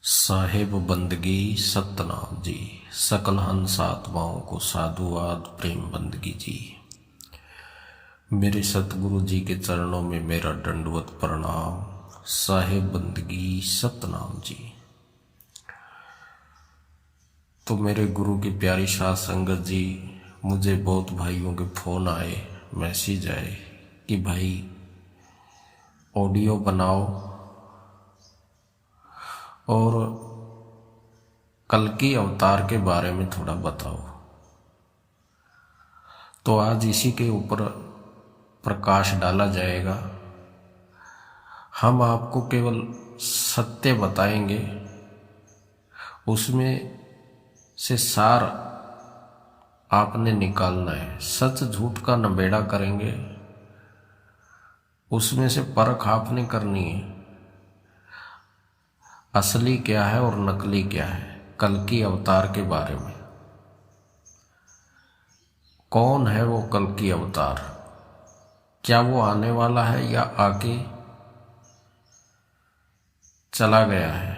साहेब बंदगी सतनाम जी, सकल हंस आत्माओं को साधुवाद प्रेम बंदगी जी। मेरे सतगुरु जी के चरणों में मेरा दंडवत प्रणाम। साहेब बंदगी सतनाम जी। तो मेरे गुरु की प्यारी साध संगत जी, मुझे बहुत भाइयों के फोन आए, मैसेज आए कि भाई ऑडियो बनाओ और कल्कि अवतार के बारे में थोड़ा बताओ। तो आज इसी के ऊपर प्रकाश डाला जाएगा। हम आपको केवल सत्य बताएंगे, उसमें से सार आपने निकालना है। सच झूठ का नबेड़ा करेंगे, उसमें से परख आपने करनी है, असली क्या है और नकली क्या है। कल्कि अवतार के बारे में, कौन है वो कल्कि अवतार, क्या वो आने वाला है या आके चला गया है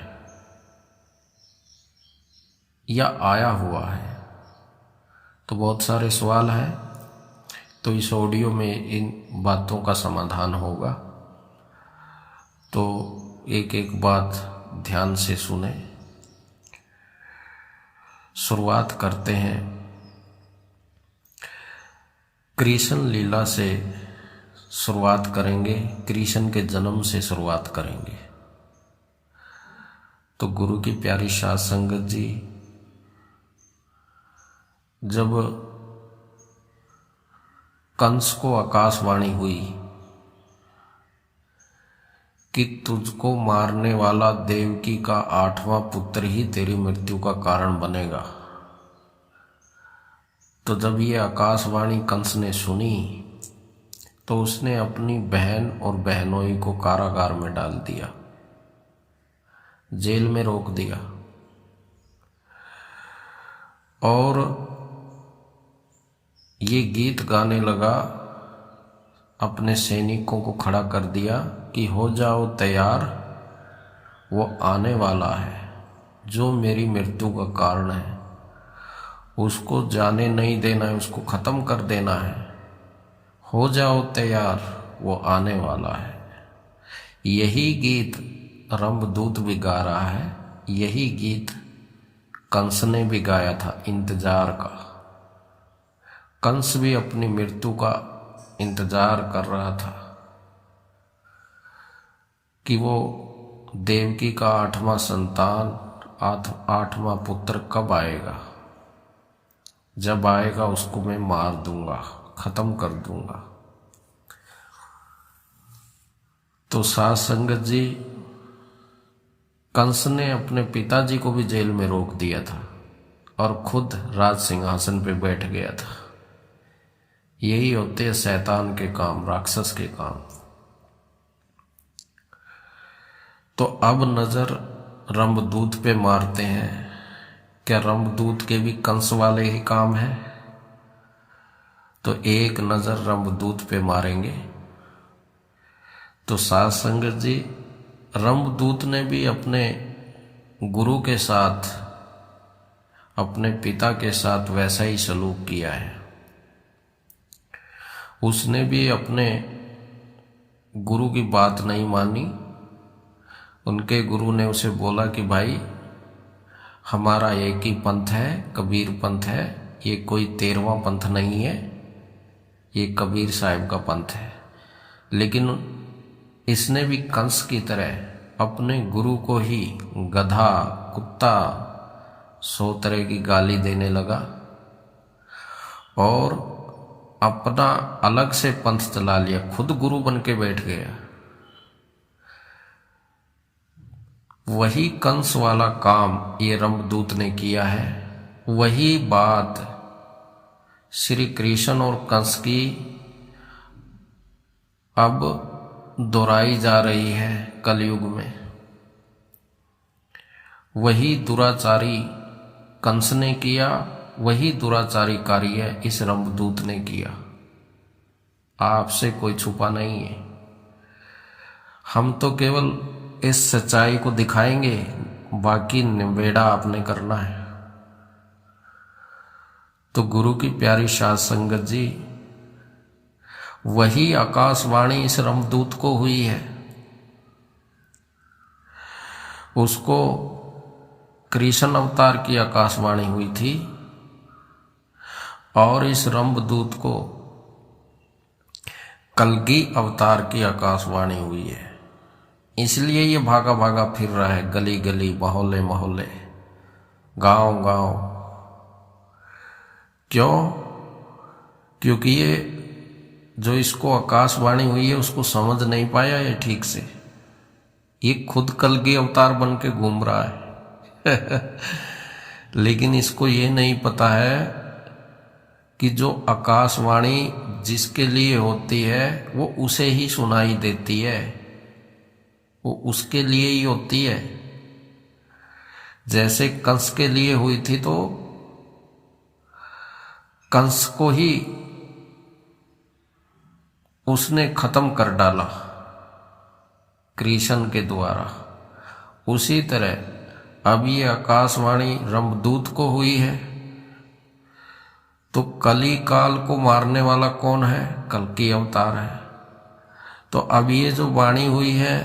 या आया हुआ है। तो बहुत सारे सवाल हैं, तो इस ऑडियो में इन बातों का समाधान होगा। तो एक एक बात ध्यान से सुने। शुरुआत करते हैं कृष्ण लीला से, शुरुआत करेंगे, कृष्ण के जन्म से शुरुआत करेंगे। तो गुरु की प्यारी साध संगत जी, जब कंस को आकाशवाणी हुई कि तुझको मारने वाला देवकी का 8वां पुत्र ही तेरी मृत्यु का कारण बनेगा, तो जब ये आकाशवाणी कंस ने सुनी तो उसने अपनी बहन और बहनोई को कारागार में डाल दिया, जेल में रोक दिया और ये गीत गाने लगा। अपने सैनिकों को खड़ा कर दिया कि हो जाओ तैयार, वो आने वाला है जो मेरी मृत्यु का कारण है, उसको जाने नहीं देना है, उसको खत्म कर देना है। हो जाओ तैयार, वो आने वाला है। यही गीत रंभदूत भी गा रहा है, यही गीत कंस ने भी गाया था, इंतजार का। कंस भी अपनी मृत्यु का इंतजार कर रहा था कि वो देवकी का 8वां संतान, 8वां पुत्र कब आएगा। जब आएगा उसको मैं मार दूंगा, खत्म कर दूंगा। तो साध संगत जी, कंस ने अपने पिताजी को भी जेल में रोक दिया था और खुद राज सिंहासन पे बैठ गया था। यही होते हैं शैतान के काम, राक्षस के काम। तो अब नजर रंभदूत पे मारते हैं। क्या रंभदूत के भी कंस वाले ही काम है? तो एक नजर रंभदूत पे मारेंगे। तो साध संगत जी, रंभदूत ने भी अपने गुरु के साथ, अपने पिता के साथ वैसा ही सलूक किया है। उसने भी अपने गुरु की बात नहीं मानी। उनके गुरु ने उसे बोला कि भाई हमारा एक ही पंथ है, कबीर पंथ है, ये कोई 13वां पंथ नहीं है, ये कबीर साहिब का पंथ है। लेकिन इसने भी कंस की तरह अपने गुरु को ही गधा, कुत्ता, 100 तरह की गाली देने लगा और अपना अलग से पंथ चला लिया, खुद गुरु बन के बैठ गया। वही कंस वाला काम ये रंभदूत ने किया है। वही बात श्री कृष्ण और कंस की अब दोहराई जा रही है कलयुग में। वही दुराचारी कंस ने किया, वही दुराचारी कार्य इस रंभदूत ने किया। आपसे कोई छुपा नहीं है। हम तो केवल इस सच्चाई को दिखाएंगे, बाकी निबेड़ा आपने करना है। तो गुरु की प्यारी साध संगत जी, वही आकाशवाणी इस रमदूत को हुई है। उसको कृष्ण अवतार की आकाशवाणी हुई थी और इस रंभदूत को कलगी अवतार की आकाशवाणी हुई है। इसलिए ये भागा भागा फिर रहा है, गली गली, मोहल्ले मोहल्ले, गांव गांव। क्यों? क्योंकि ये जो इसको आकाशवाणी हुई है उसको समझ नहीं पाया ये ठीक से। ये खुद कलगी अवतार बन के घूम रहा है लेकिन इसको ये नहीं पता है कि जो आकाशवाणी जिसके लिए होती है वो उसे ही सुनाई देती है, वो उसके लिए ही होती है। जैसे कंस के लिए हुई थी तो कंस को ही उसने खत्म कर डाला कृष्ण के द्वारा। उसी तरह अब ये आकाशवाणी रंभदूत को हुई है। तो कली काल को मारने वाला कौन है? कल्कि अवतार है। तो अब ये जो वाणी हुई है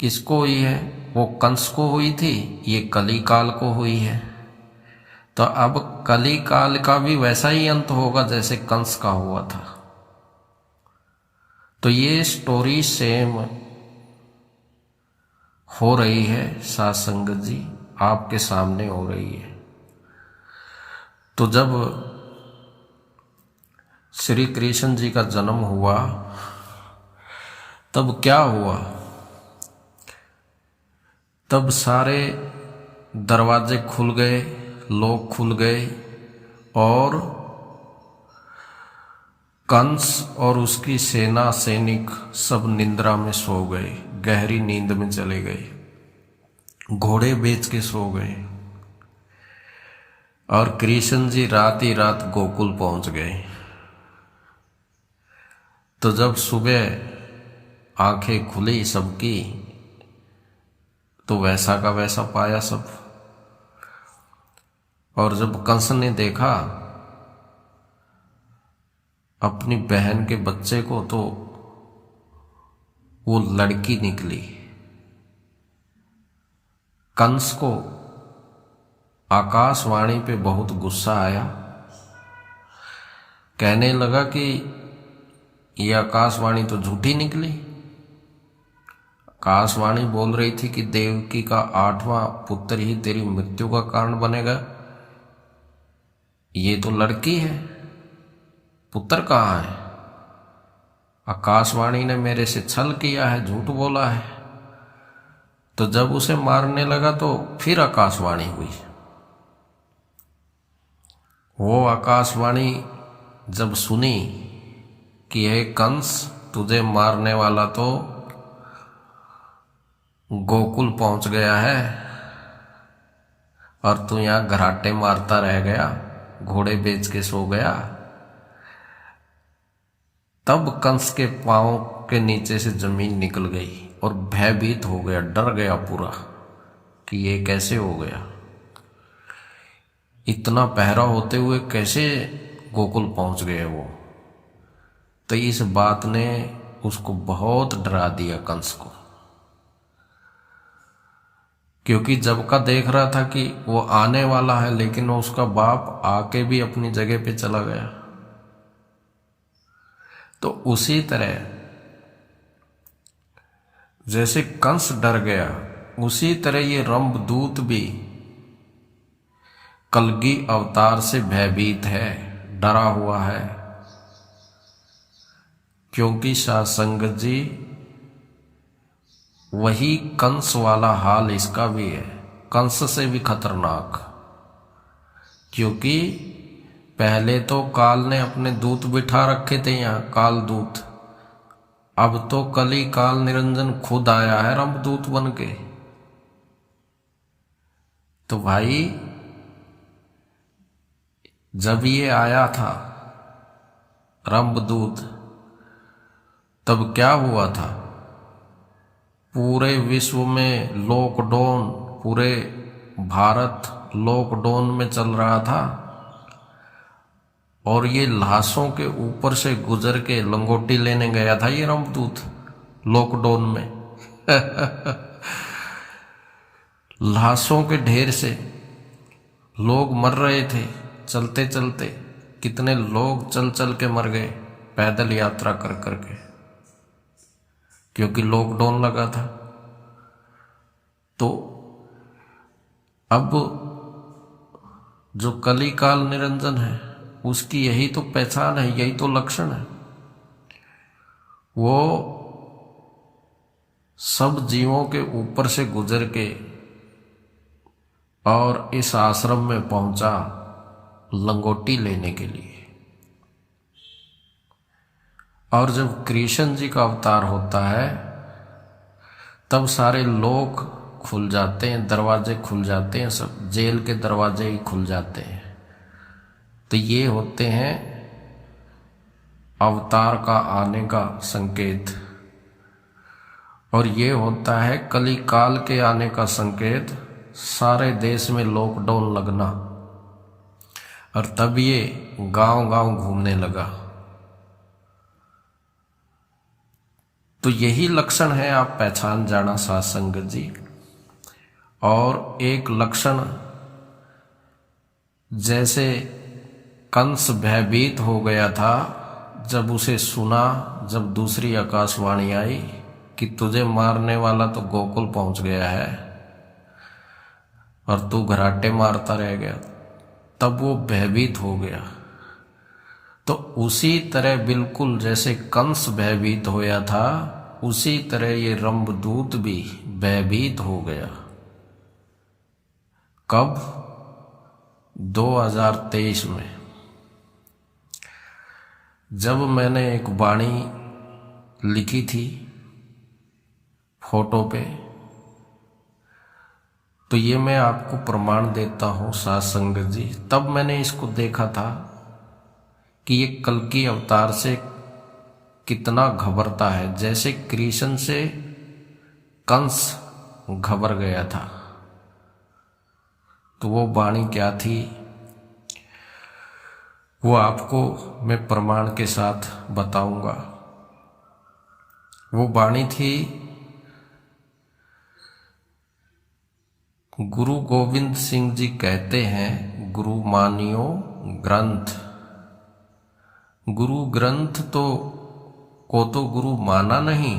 किसको हुई है? वो कंस को हुई थी, ये कली काल को हुई है। तो अब कली काल का भी वैसा ही अंत होगा जैसे कंस का हुआ था। तो ये स्टोरी सेम हो रही है साध संगत जी, आपके सामने हो रही है। तो जब श्री कृष्ण जी का जन्म हुआ तब क्या हुआ? तब सारे दरवाजे खुल गए, लोग खुल गए और कंस और उसकी सेना सैनिक सब निंद्रा में सो गए, गहरी नींद में चले गए, घोड़े बेच के सो गए। और कृष्ण जी रात ही रात गोकुल पहुंच गए। तो जब सुबह आंखें खुली सबकी तो वैसा का वैसा पाया सब। और जब कंस ने देखा अपनी बहन के बच्चे को तो वो लड़की निकली। कंस को आकाशवाणी पे बहुत गुस्सा आया, कहने लगा कि ये आकाशवाणी तो झूठी निकली। आकाशवाणी बोल रही थी कि देवकी का 8वां पुत्र ही तेरी मृत्यु का कारण बनेगा, ये तो लड़की है, पुत्र कहाँ है? आकाशवाणी ने मेरे से छल किया है, झूठ बोला है। तो जब उसे मारने लगा तो फिर आकाशवाणी हुई। वो आकाशवाणी जब सुनी कि हे कंस, तुझे मारने वाला तो गोकुल पहुंच गया है और तू यहां घराटे मारता रह गया, घोड़े बेच के सो गया। तब कंस के पांव के नीचे से जमीन निकल गई और भयभीत हो गया, डर गया पूरा कि ये कैसे हो गया, इतना पहरा होते हुए कैसे गोकुल पहुंच गए वो। तो इस बात ने उसको बहुत डरा दिया कंस को, क्योंकि जब का देख रहा था कि वो आने वाला है, लेकिन उसका बाप आके भी अपनी जगह पे चला गया। तो उसी तरह जैसे कंस डर गया, उसी तरह ये रंभदूत भी कलगी अवतार से भयभीत है, डरा हुआ है। क्योंकि साध संगत जी वही कंस वाला हाल इसका भी है, कंस से भी खतरनाक। क्योंकि पहले तो काल ने अपने दूत बिठा रखे थे यहाँ, काल दूत। अब तो कली काल निरंजन खुद आया है रंभदूत बन के। तो भाई जब ये आया था रंभदूत तब क्या हुआ था? पूरे विश्व में लॉकडाउन पूरे भारत लॉकडाउन में चल रहा था और ये लाशों के ऊपर से गुजर के लंगोटी लेने गया था ये रामदूत लॉकडाउन में। लाशों के ढेर से लोग मर रहे थे चलते चलते, कितने लोग चल चल के मर गए पैदल यात्रा कर करके, क्योंकि लॉकडाउन लगा था। तो अब जो कली काल निरंजन है उसकी यही तो पहचान है, यही तो लक्षण है। वो सब जीवों के ऊपर से गुजर के और इस आश्रम में पहुंचा लंगोटी लेने के लिए। और जब कृष्ण जी का अवतार होता है तब सारे लोग खुल जाते हैं, दरवाजे खुल जाते हैं, सब जेल के दरवाजे ही खुल जाते हैं। तो ये होते हैं अवतार का आने का संकेत, और ये होता है कली काल के आने का संकेत, सारे देश में लॉकडाउन लगना। और तब ये गांव गांव घूमने लगा। तो यही लक्षण है, आप पहचान जाना साध संगत जी। और एक लक्षण, जैसे कंस भयभीत हो गया था जब उसे सुना, जब दूसरी आकाशवाणी आई कि तुझे मारने वाला तो गोकुल पहुंच गया है और तू घराटे मारता रह गया, तब वो भयभीत हो गया। तो उसी तरह बिल्कुल जैसे कंस भयभीत होया था, उसी तरह ये रंभदूत भी भयभीत हो गया। कब? 2023 में, जब मैंने एक वाणी लिखी थी फोटो पे। तो ये मैं आपको प्रमाण देता हूँ साध संगत जी। तब मैंने इसको देखा था कि ये कल्कि अवतार से कितना घबरता है, जैसे कृष्ण से कंस घबर गया था। तो वो वाणी क्या थी वो आपको मैं प्रमाण के साथ बताऊंगा। वो वाणी थी, गुरु गोविंद सिंह जी कहते हैं, गुरु मानियो ग्रंथ। गुरु ग्रंथ को तो गुरु माना नहीं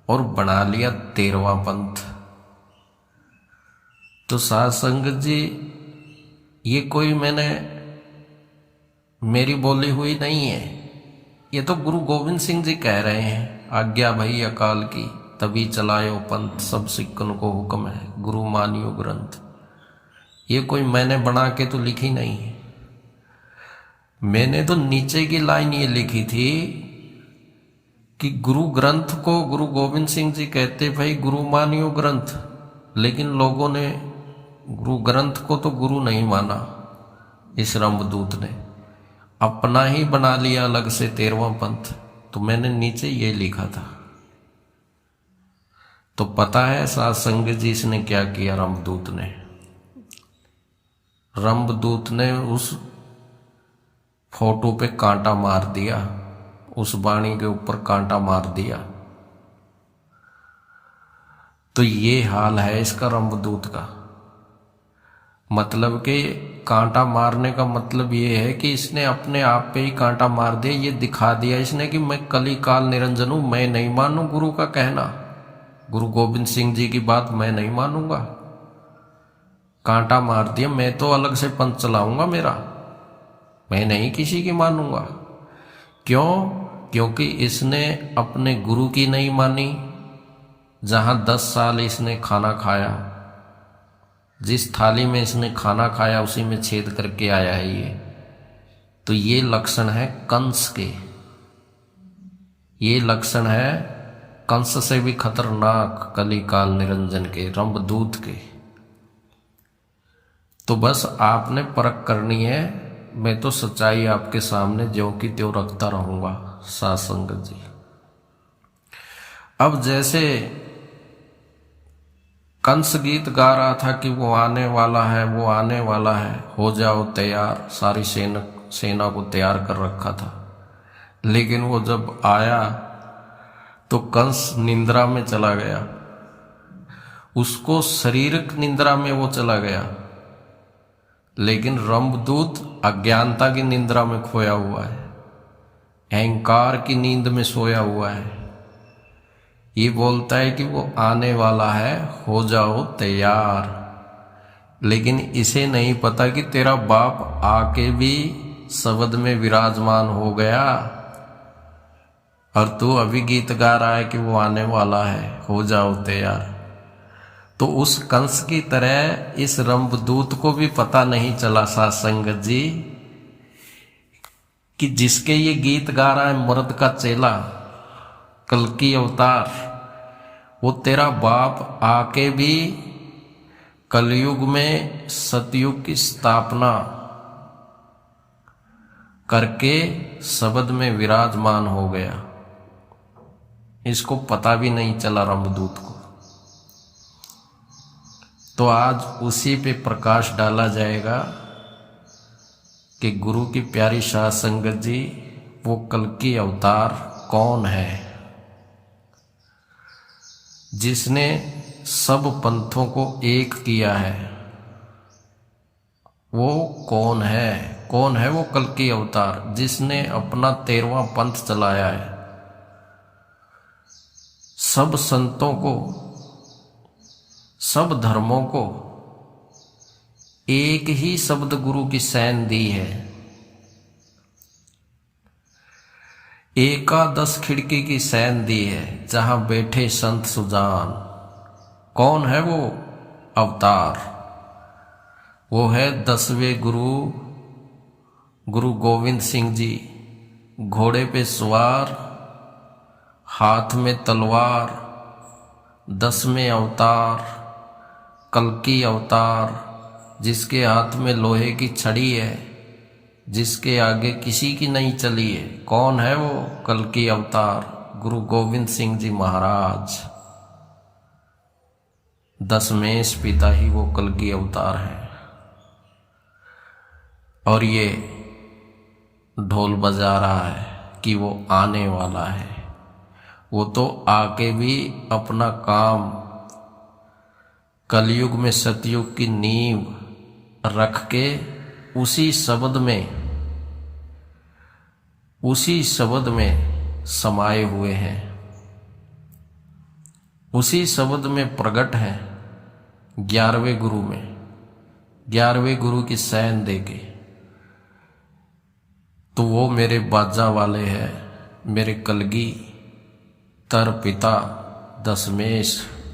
और बना लिया 13वां पंथ। तो साध संगत जी, ये कोई मेरी बोली हुई नहीं है, ये तो गुरु गोविंद सिंह जी कह रहे हैं। आज्ञा भई अकाल की तभी चलायो पंथ, सब सिक्कन को हुक्म है, गुरु मानियो ग्रंथ। ये कोई मैंने बना के तो लिखी नहीं है। मैंने तो नीचे की लाइन ये लिखी थी कि गुरु ग्रंथ को गुरु गोविंद सिंह जी कहते भाई गुरु मानियो ग्रंथ, लेकिन लोगों ने गुरु ग्रंथ को तो गुरु नहीं माना। इस रंभदूत ने अपना ही बना लिया अलग से 13वां पंथ। तो मैंने नीचे ये लिखा था। तो पता है साध संगत जी इसने क्या किया? रंभदूत ने उस फोटो पे कांटा मार दिया, उस वाणी के ऊपर कांटा मार दिया। तो ये हाल है इसका रंभदूत का। मतलब कि कांटा मारने का मतलब ये है कि इसने अपने आप पे ही कांटा मार दिया। ये दिखा दिया इसने कि मैं कली काल निरंजन हूं, मैं नहीं मानू गुरु का कहना, गुरु गोविंद सिंह जी की बात मैं नहीं मानूंगा। कांटा मार दिया, मैं तो अलग से पंथ चलाऊंगा मेरा, मैं नहीं किसी की मानूंगा। क्यों? क्योंकि इसने अपने गुरु की नहीं मानी। जहां 10 साल इसने खाना खाया, जिस थाली में इसने खाना खाया उसी में छेद करके आया है ये। तो ये लक्षण है कंस के, ये लक्षण है कंस से भी खतरनाक कली काल निरंजन के, रंभदूत के। तो बस आपने परख करनी है। मैं तो सच्चाई आपके सामने ज्यों की त्यों रखता रहूंगा साध संगत जी। अब जैसे कंस गीत गा रहा था कि वो आने वाला है, वो आने वाला है, हो जाओ तैयार। सारी सेना को तैयार कर रखा था। लेकिन वो जब आया तो कंस निंद्रा में चला गया, उसको शारीरिक निंद्रा में वो चला गया, लेकिन रंभदूत अज्ञानता की निंद्रा में खोया हुआ है, अहंकार की नींद में सोया हुआ है। ये बोलता है कि वो आने वाला है, हो जाओ तैयार। लेकिन इसे नहीं पता कि तेरा बाप आके भी शब्द में विराजमान हो गया, और तू अभी गीत गा रहा है कि वो आने वाला है, हो जाओ तैयार। तो उस कंस की तरह इस रंभदूत को भी पता नहीं चला साध संगत जी कि जिसके ये गीत गा रहा है मर्द का चेला, कल्कि अवतार, वो तेरा बाप आके भी कलयुग में सतयुग की स्थापना करके शब्द में विराजमान हो गया। इसको पता भी नहीं चला रंभदूत को। तो आज उसी पे प्रकाश डाला जाएगा कि गुरु की प्यारी साध संगत जी, वो कल्कि अवतार कौन है, जिसने सब पंथों को एक किया है। वो कौन है? कौन है वो कल्कि अवतार जिसने अपना 13वां पंथ चलाया है? सब संतों को, सब धर्मों को एक ही शब्द गुरु की सैन दी है। एकादश खिड़की की सैन दी है, जहां बैठे संत सुजान। कौन है वो अवतार? वो है 10वें गुरु, गुरु गोविंद सिंह जी। घोड़े पे सवार, हाथ में तलवार, 10वें अवतार, कल्कि अवतार, जिसके हाथ में लोहे की छड़ी है, जिसके आगे किसी की नहीं चली है। कौन है वो कल्कि अवतार? गुरु गोविंद सिंह जी महाराज। 10वें पिता ही वो कल्कि अवतार है। और ये ढोल बजा रहा है कि वो आने वाला है। वो तो आके भी अपना काम कलयुग में सतयुग की नींव रख के उसी शब्द में समाये हुए हैं, उसी शब्द में प्रकट है। 11वें गुरु में, 11वें गुरु की सैन देके। तो वो मेरे बाजा वाले हैं, मेरे कलगी तर पिता 10वें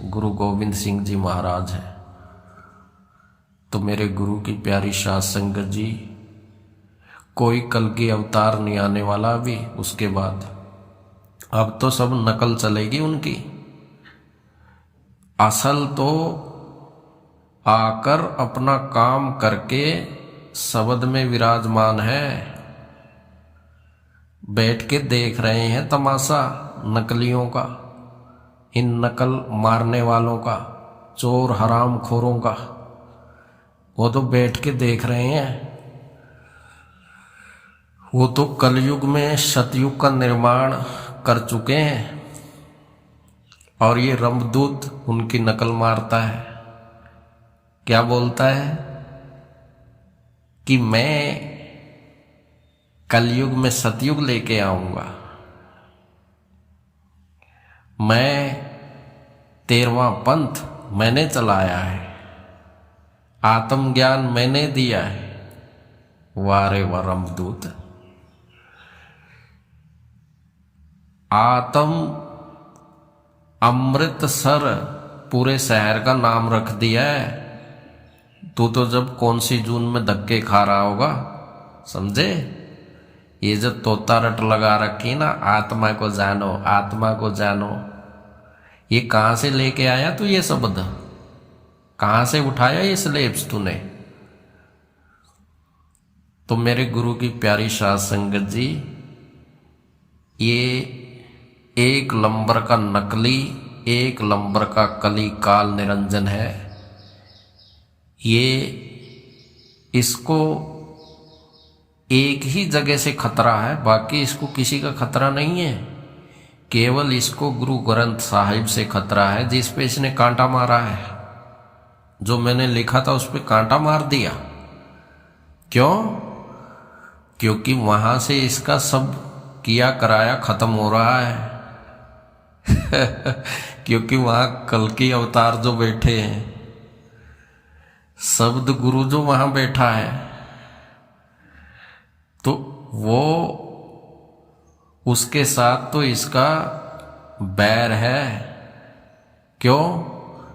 गुरु गोविंद सिंह जी महाराज हैं। तो मेरे गुरु की प्यारी साध संगत जी, कोई कल्कि अवतार नहीं आने वाला अभी उसके बाद। अब तो सब नकल चलेगी उनकी। असल तो आकर अपना काम करके शब्द में विराजमान है। बैठ के देख रहे हैं तमाशा नकलियों का, इन नकल मारने वालों का, चोर हराम खोरों का। वो तो बैठ के देख रहे हैं। वो तो कलयुग में सतयुग का निर्माण कर चुके हैं, और ये रंभदूत उनकी नकल मारता है। क्या बोलता है कि मैं कलयुग में सतयुग लेके आऊंगा, मैं 13वां पंथ मैंने चलाया है, आत्मज्ञान मैंने दिया है। वारे व रंभदूत, आत्म अमृतसर पूरे शहर का नाम रख दिया है। तू तो जब कौन सी जून में धक्के खा रहा होगा, समझे? ये जो तोता रट लगा रखी ना, आत्मा को जानो, आत्मा को जानो, ये कहां से लेके आया तू? ये शब्द कहां से उठाया ये स्लेब्स तूने? तो मेरे गुरु की प्यारी साध संगत जी, ये 1 नंबर का नकली एक लंबर का कली काल निरंजन है, ये इसको एक ही जगह से खतरा है, बाकी इसको किसी का खतरा नहीं है। केवल इसको गुरु ग्रंथ साहिब से खतरा है, जिस पे इसने कांटा मारा है। जो मैंने लिखा था उस पे कांटा मार दिया। क्यों? क्योंकि वहां से इसका सब किया कराया खत्म हो रहा है। क्योंकि वहां कल की अवतार जो बैठे हैं, शब्द गुरु जो वहां बैठा है, तो वो उसके साथ तो इसका बैर है। क्यों?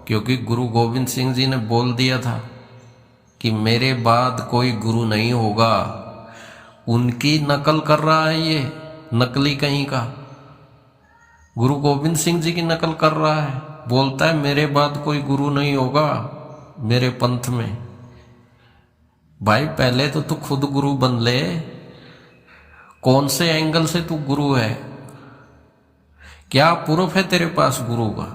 क्योंकि गुरु गोविंद सिंह जी ने बोल दिया था कि मेरे बाद कोई गुरु नहीं होगा। उनकी नकल कर रहा है ये नकली कहीं का। गुरु गोविंद सिंह जी की नकल कर रहा है, बोलता है मेरे बाद कोई गुरु नहीं होगा मेरे पंथ में। भाई पहले तो तू खुद गुरु बन ले। कौन से एंगल से तू गुरु है? क्या प्रूफ है तेरे पास गुरु का?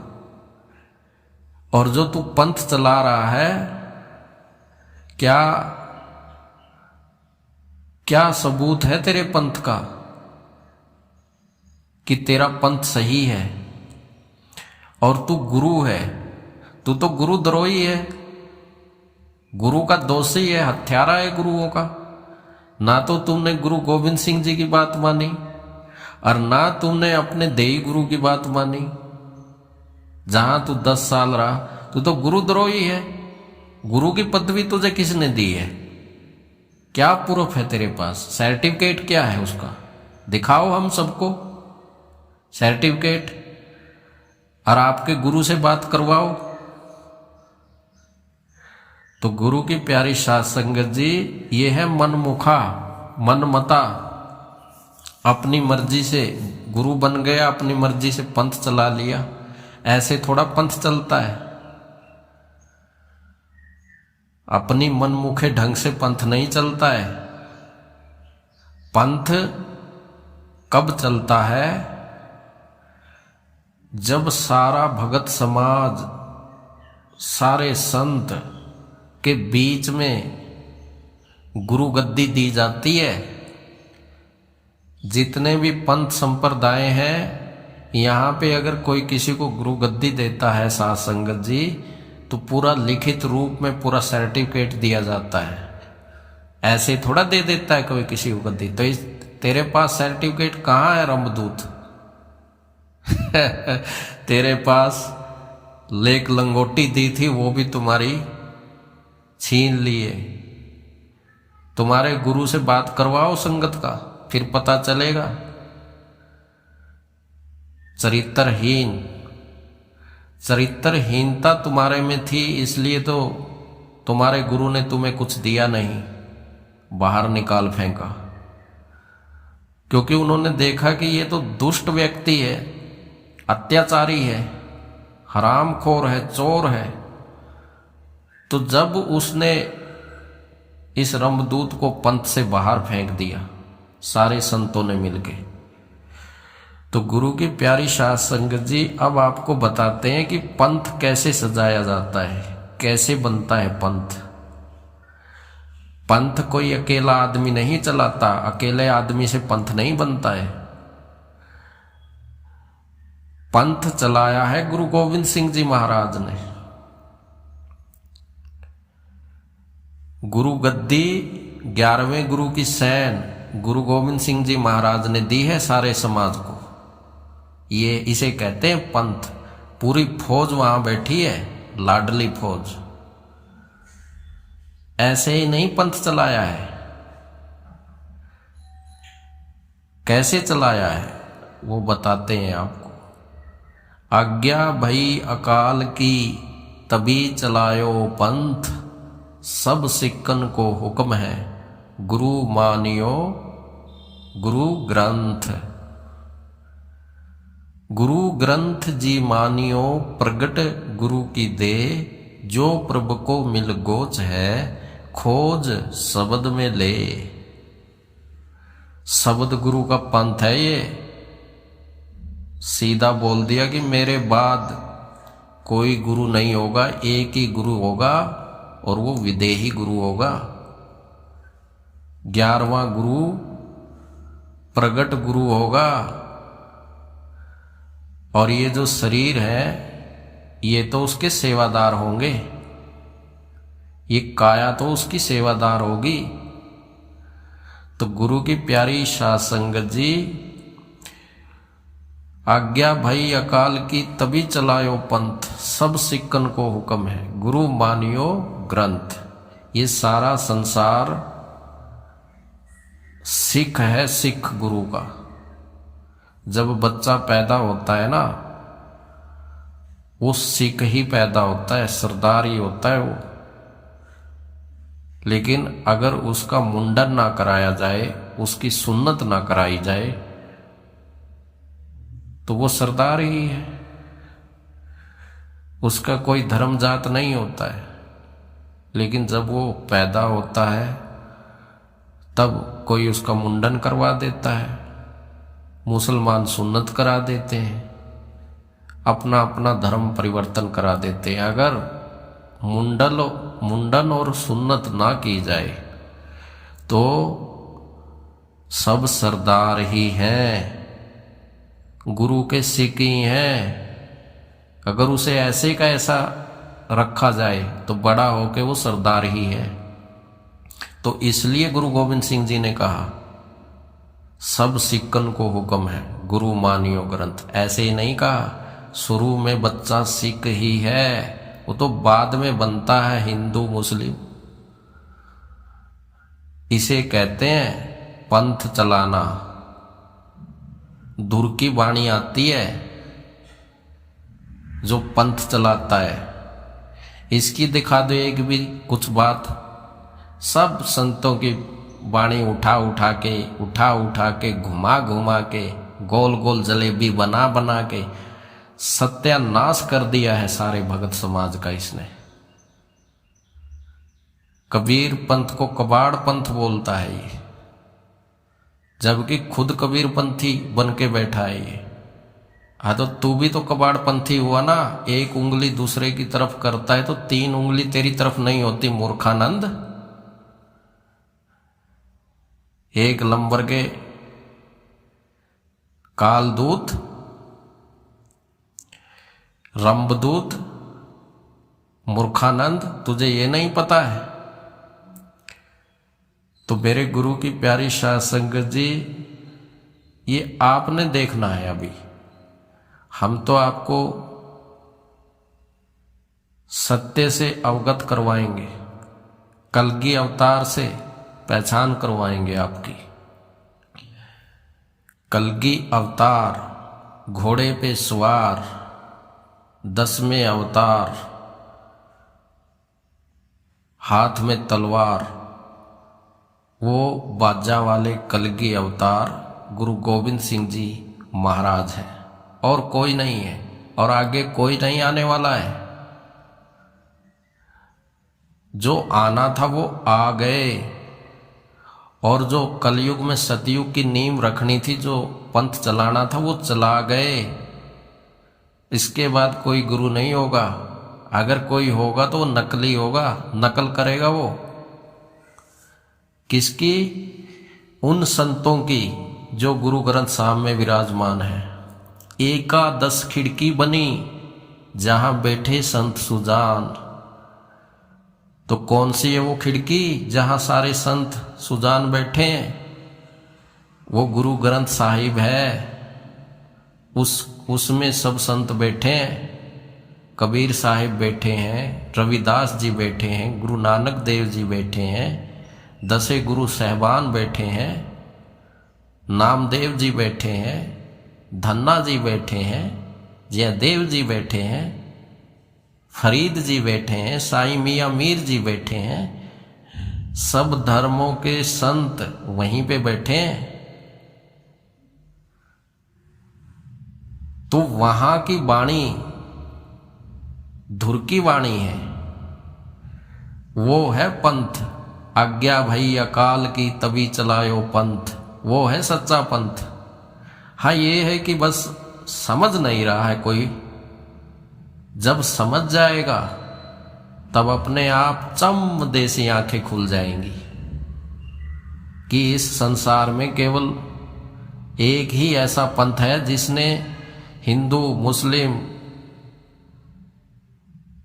और जो तू पंथ चला रहा है, क्या क्या सबूत है तेरे पंथ का कि तेरा पंथ सही है? और तू गुरु है, तू तो गुरु द्रोही है, गुरु का दोषी है, हत्यारा है गुरुओं का। ना तो तुमने गुरु गोविंद सिंह जी की बात मानी और ना तुमने अपने देही गुरु की बात मानी। जहां तू 10 साल रहा, तू तो गुरुद्रोही है। गुरु की पदवी तुझे किसने दी है? क्या प्रूफ है तेरे पास? सर्टिफिकेट क्या है उसका? दिखाओ हम सबको सर्टिफिकेट, और आपके गुरु से बात करवाओ। तो गुरु की प्यारी साध संगत जी, ये है मनमुखा, मनमता। अपनी मर्जी से गुरु बन गया, अपनी मर्जी से पंथ चला लिया। ऐसे थोड़ा पंथ चलता है। अपनी मनमुखे ढंग से पंथ नहीं चलता है। पंथ कब चलता है? जब सारा भगत समाज, सारे संत के बीच में गुरु गद्दी दी जाती है। जितने भी पंथ संप्रदाय हैं, यहाँ पे अगर कोई किसी को गुरु गद्दी देता है साध संगत जी, तो पूरा लिखित रूप में पूरा सर्टिफिकेट दिया जाता है। ऐसे थोड़ा दे देता है कोई किसी को गद्दी। तो तेरे पास सर्टिफिकेट कहाँ है रमदूत? तेरे पास लेक लंगोटी दी थी, वो भी तुम्हारी छीन लिए। तुम्हारे गुरु से बात करवाओ संगत का, फिर पता चलेगा। चरित्रहीन, चरित्रहीनता तुम्हारे में थी, इसलिए तो तुम्हारे गुरु ने तुम्हें कुछ दिया नहीं, बाहर निकाल फेंका। क्योंकि उन्होंने देखा कि ये तो दुष्ट व्यक्ति है, अत्याचारी है, हरामखोर है, चोर है। तो जब उसने इस रमदूत को पंथ से बाहर फेंक दिया सारे संतों ने मिलके, तो गुरु की प्यारी साध संगत जी अब आपको बताते हैं कि पंथ कैसे सजाया जाता है, कैसे बनता है पंथ। पंथ कोई अकेला आदमी नहीं चलाता, अकेले आदमी से पंथ नहीं बनता है। पंथ चलाया है गुरु गोविंद सिंह जी महाराज ने। गुरु गद्दी 11वें गुरु की सैन गुरु गोविंद सिंह जी महाराज ने दी है सारे समाज को। ये इसे कहते हैं पंथ। पूरी फौज वहां बैठी है, लाडली फौज। ऐसे ही नहीं पंथ चलाया है। कैसे चलाया है वो बताते हैं आपको। आज्ञा भई अकाल की तभी चलायो पंथ, सब सिक्कन को हुक्म है गुरु मानियो गुरु ग्रंथ। गुरु ग्रंथ जी मानियो प्रगट गुरु की दे, जो प्रभु को मिल गोच है खोज शब्द में ले। शब्द गुरु का पंथ है ये। सीधा बोल दिया कि मेरे बाद कोई गुरु नहीं होगा, एक ही गुरु होगा और वो विदेही गुरु होगा। 11वां गुरु प्रगट गुरु होगा। और ये जो शरीर है ये तो उसके सेवादार होंगे, ये काया तो उसकी सेवादार होगी। तो गुरु की प्यारी साध संगत जी, आज्ञा भई अकाल की तभी चलायो पंथ, सब सिक्कन को हुक्म है गुरु मानियो ग्रंथ। ये सारा संसार सिख है, सिख गुरु का। जब बच्चा पैदा होता है ना, वो सिख ही पैदा होता है, सरदार ही होता है वो। लेकिन अगर उसका मुंडन ना कराया जाए, उसकी सुन्नत ना कराई जाए, तो वो सरदार ही है, उसका कोई धर्म जात नहीं होता है। लेकिन जब वो पैदा होता है तब कोई उसका मुंडन करवा देता है, मुसलमान सुन्नत करा देते हैं, अपना अपना धर्म परिवर्तन करा देते हैं। अगर मुंडन और सुन्नत ना की जाए तो सब सरदार ही हैं, गुरु के सिख ही हैं। अगर उसे ऐसे का ऐसा रखा जाए तो बड़ा होके वो सरदार ही है। तो इसलिए गुरु गोविंद सिंह जी ने कहा सब सिक्कन को हुक्म है गुरु मानियो ग्रंथ। ऐसे ही नहीं कहा, शुरू में बच्चा सिख ही है, वो तो बाद में बनता है हिंदू मुस्लिम। इसे कहते हैं पंथ चलाना। धुर की वाणी आती है जो पंथ चलाता है, इसकी दिखा दो एक भी कुछ बात। सब संतों की वाणी उठा उठा के घुमा घुमा के गोल गोल जलेबी बना बना के सत्यानाश कर दिया है सारे भगत समाज का इसने। कबीर पंथ को कबाड़ पंथ बोलता है ये, जबकि खुद कबीर पंथी बन के बैठा है ये। हाँ तो तू भी तो कबाड़ पंथी हुआ ना, एक उंगली दूसरे की तरफ करता है तो 3 उंगली तेरी तरफ नहीं होती मूर्खानंद। एक नंबर के कालदूत, रंबदूत, मूर्खानंद, तुझे ये नहीं पता है? तो मेरे गुरु की प्यारी साध संगत जी, ये आपने देखना है। अभी हम तो आपको सत्य से अवगत करवाएंगे, कलगी अवतार से पहचान करवाएंगे आपकी। कलगी अवतार, घोड़े पे सवार, 10वें अवतार, हाथ में तलवार, वो बाजा वाले कलगी अवतार गुरु गोविंद सिंह जी महाराज हैं, और कोई नहीं है, और आगे कोई नहीं आने वाला है। जो आना था वो आ गए, और जो कलयुग में सतयुग की नींव रखनी थी, जो पंथ चलाना था, वो चला गए। इसके बाद कोई गुरु नहीं होगा। अगर कोई होगा तो वो नकली होगा, नकल करेगा वो। किसकी? उन संतों की जो गुरु ग्रंथ साहब में विराजमान है। एकादश खिड़की बनी जहां बैठे संत सुजान। तो कौन सी है वो खिड़की जहां सारे संत सुजान बैठे हैं? वो गुरु ग्रंथ साहिब है। उसमें सब संत बैठे हैं। कबीर साहिब बैठे हैं, रविदास जी बैठे हैं, गुरु नानक देव जी बैठे हैं, 10 गुरु साहबान बैठे हैं, नामदेव जी बैठे हैं, धन्ना जी बैठे हैं, जयदेव जी बैठे हैं, फरीद जी बैठे हैं, साईं मियां मीर जी बैठे हैं। सब धर्मों के संत वहीं पे बैठे हैं। तो वहां की वाणी धुर की वाणी है, वो है पंथ। आज्ञा भई अकाल की तभी चलायो पंथ, वो है सच्चा पंथ। हाँ, ये है कि बस समझ नहीं रहा है कोई, जब समझ जाएगा तब अपने आप चम देसी आंखें खुल जाएंगी कि इस संसार में केवल एक ही ऐसा पंथ है जिसने हिंदू, मुस्लिम,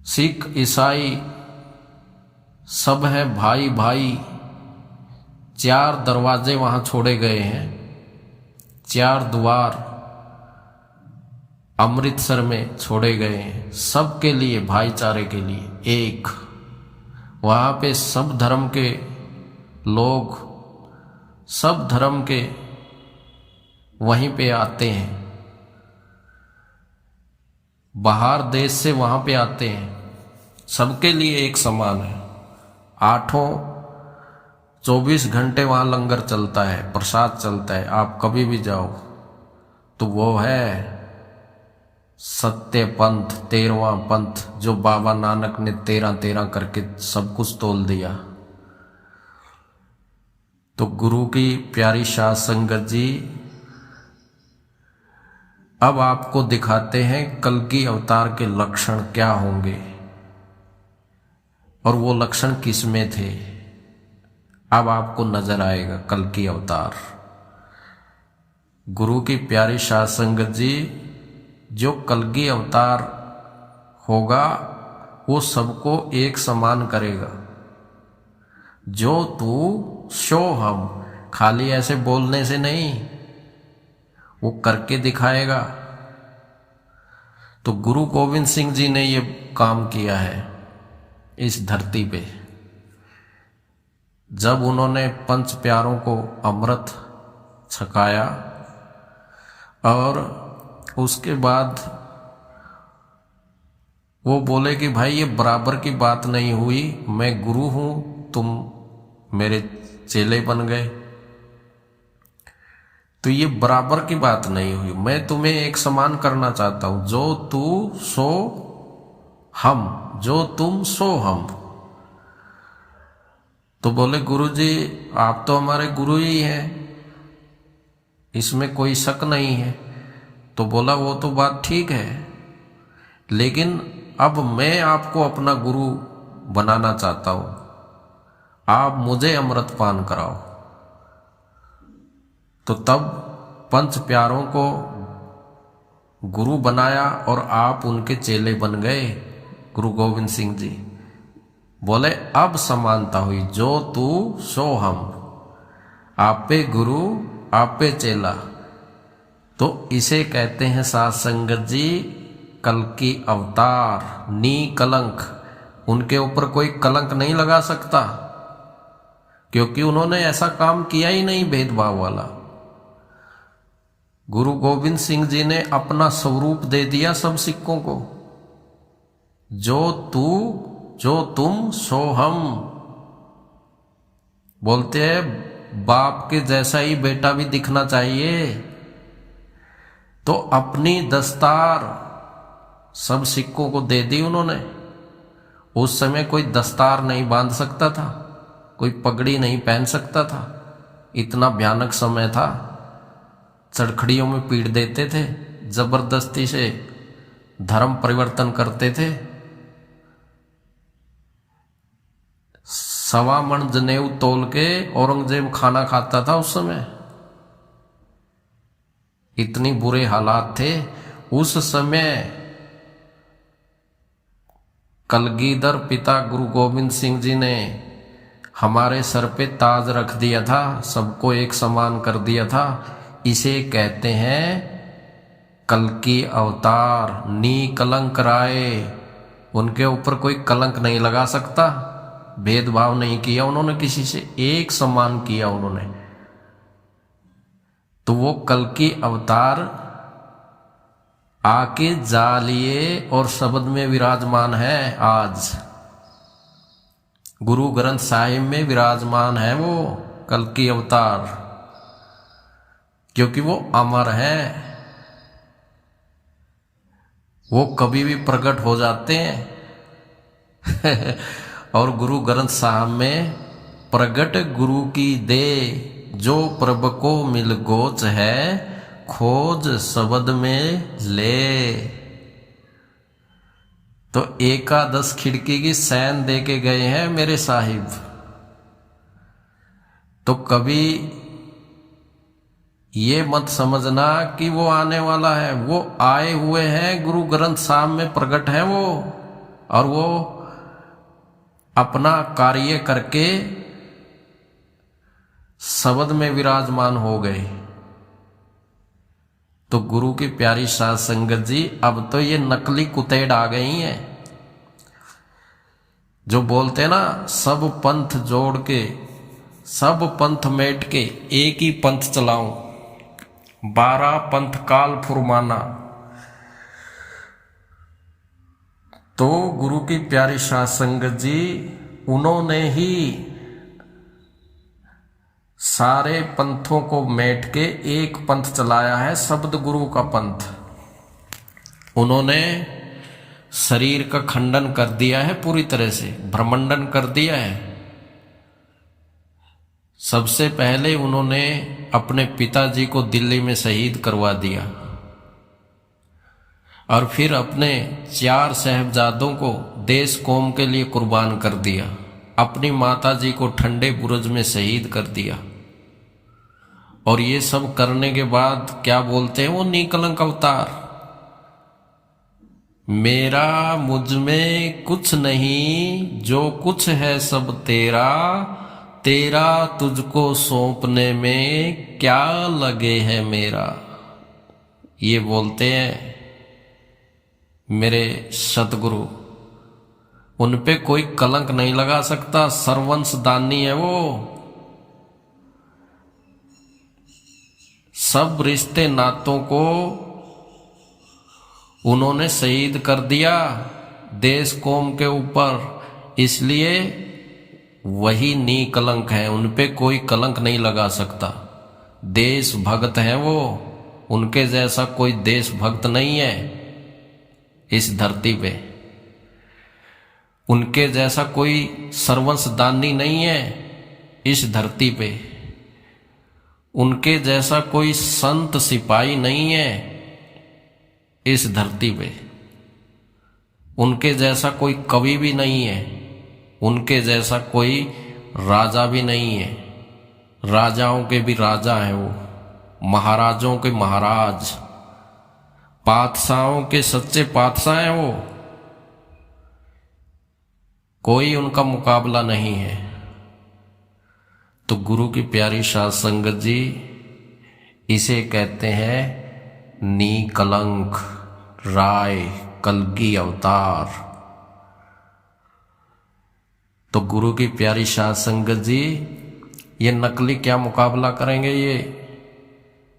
सिख, ईसाई सब है भाई भाई। 4 दरवाजे वहां छोड़े गए हैं, 4 द्वार अमृतसर में छोड़े गए हैं, सबके लिए, भाईचारे के लिए एक। वहां पे सब धर्म के लोग, सब धर्म के वहीं पे आते हैं, बाहर देश से वहां पे आते हैं, सबके लिए एक समान है। 24 घंटे वहां लंगर चलता है, प्रसाद चलता है, आप कभी भी जाओ तो वो है सत्य पंथ, 13वां पंथ, जो बाबा नानक ने 13 करके सब कुछ तोल दिया। तो गुरु की प्यारी साध संगत जी अब आपको दिखाते हैं कल्कि अवतार के लक्षण क्या होंगे और वो लक्षण किस में थे। अब आपको नजर आएगा कल्कि अवतार। गुरु की प्यारी साध संगत जी, जो कल्कि अवतार होगा वो सबको एक समान करेगा। जो तू सो हम, खाली ऐसे बोलने से नहीं, वो करके दिखाएगा। तो गुरु गोविंद सिंह जी ने ये काम किया है इस धरती पे। जब उन्होंने पंच प्यारों को अमृत छकाया और उसके बाद वो बोले कि भाई ये बराबर की बात नहीं हुई, मैं गुरु हूं, तुम मेरे चेले बन गए, तो ये बराबर की बात नहीं हुई। मैं तुम्हें एक समान करना चाहता हूं, जो तू सो हम, जो तुम सो हम। तो बोले गुरुजी आप तो हमारे गुरु ही हैं, इसमें कोई शक नहीं है। तो बोला वो तो बात ठीक है, लेकिन अब मैं आपको अपना गुरु बनाना चाहता हूं, आप मुझे अमृत पान कराओ। तो तब पंच प्यारों को गुरु बनाया और आप उनके चेले बन गए, गुरु गोविंद सिंह जी। बोले अब समानता हुई, जो तू सो हम, आप पे गुरु आप पे चेला। तो इसे कहते हैं साध संगत जी कल्कि अवतार, नी कलंक। उनके ऊपर कोई कलंक नहीं लगा सकता, क्योंकि उन्होंने ऐसा काम किया ही नहीं भेदभाव वाला। गुरु गोविंद सिंह जी ने अपना स्वरूप दे दिया सब सिक्कों को, जो तू जो तुम सो हम। बोलते हैं बाप के जैसा ही बेटा भी दिखना चाहिए, तो अपनी दस्तार सब सिक्कों को दे दी उन्होंने। उस समय कोई दस्तार नहीं बांध सकता था, कोई पगड़ी नहीं पहन सकता था, इतना भयानक समय था। चरखड़ियों में पीट देते थे, जबरदस्ती से धर्म परिवर्तन करते थे। 1.25 मन जनेऊ तोल के औरंगजेब खाना खाता था उस समय, इतनी बुरे हालात थे उस समय। कलगीधर पिता गुरु गोविंद सिंह जी ने हमारे सर पे ताज रख दिया था, सबको एक समान कर दिया था। इसे कहते हैं कल्कि अवतार, नी कलंक राय। उनके ऊपर कोई कलंक नहीं लगा सकता, भेदभाव नहीं किया उन्होंने किसी से, एक समान किया उन्होंने। तो वो कल्कि अवतार आके जा लिए और शब्द में विराजमान है। आज गुरु ग्रंथ साहिब में विराजमान है वो कल्कि अवतार, क्योंकि वो अमर है, वो कभी भी प्रकट हो जाते हैं। और गुरु ग्रंथ साहिब में प्रगट गुरु की दे, जो प्रभ को मिल गोच है, खोज शब्द में ले। तो एकादश खिड़की की सैन दे के गए हैं मेरे साहिब। तो कभी ये मत समझना कि वो आने वाला है, वो आए हुए हैं, गुरु ग्रंथ साहब में प्रकट है वो, और वो अपना कार्य करके शब्द में विराजमान हो गए। तो गुरु की प्यारी साध संगत जी, अब तो ये नकली कुतेड़ आ गई हैं, जो बोलते ना सब पंथ जोड़ के, सब पंथ मेट के एक ही पंथ चलाऊं, 12 पंथ काल फुरमाना। तो गुरु की प्यारी साध संगत जी, उन्होंने ही सारे पंथों को मेट के एक पंथ चलाया है, शब्द गुरु का पंथ। उन्होंने शरीर का खंडन कर दिया है, पूरी तरह से भ्रमंडन कर दिया है। सबसे पहले उन्होंने अपने पिताजी को दिल्ली में शहीद करवा दिया, और फिर अपने 4 साहिबजादों को देश कौम के लिए कुर्बान कर दिया। अपनी माताजी को ठंडे बुर्ज में शहीद कर दिया। और ये सब करने के बाद क्या बोलते हैं वो निकलंक अवतार, मेरा मुझ में कुछ नहीं, जो कुछ है सब तेरा, तेरा तुझको सौंपने में क्या लगे है मेरा। ये बोलते हैं मेरे सतगुरु, उन पे कोई कलंक नहीं लगा सकता, सर्वंश दानी है वो। सब रिश्ते नातों को उन्होंने शहीद कर दिया देश कौम के ऊपर, इसलिए वही निकलंक है, उन पे कोई कलंक नहीं लगा सकता। देश भक्त हैं वो, उनके जैसा कोई देशभक्त नहीं है इस धरती पे। उनके जैसा कोई सर्वंशदानी नहीं है इस धरती पे। उनके जैसा कोई संत सिपाही नहीं है इस धरती पे। उनके जैसा कोई कवि भी नहीं है, उनके जैसा कोई राजा भी नहीं है। राजाओं के भी राजा हैं वो, महाराजों के महाराज, पातशाहों के सच्चे पातशाह हैं वो। कोई उनका मुकाबला नहीं है। तो गुरु की प्यारी साध संगत जी, इसे कहते हैं निकलंक राय कलगी अवतार। तो गुरु की प्यारी साध संगत जी, ये नकली क्या मुकाबला करेंगे, ये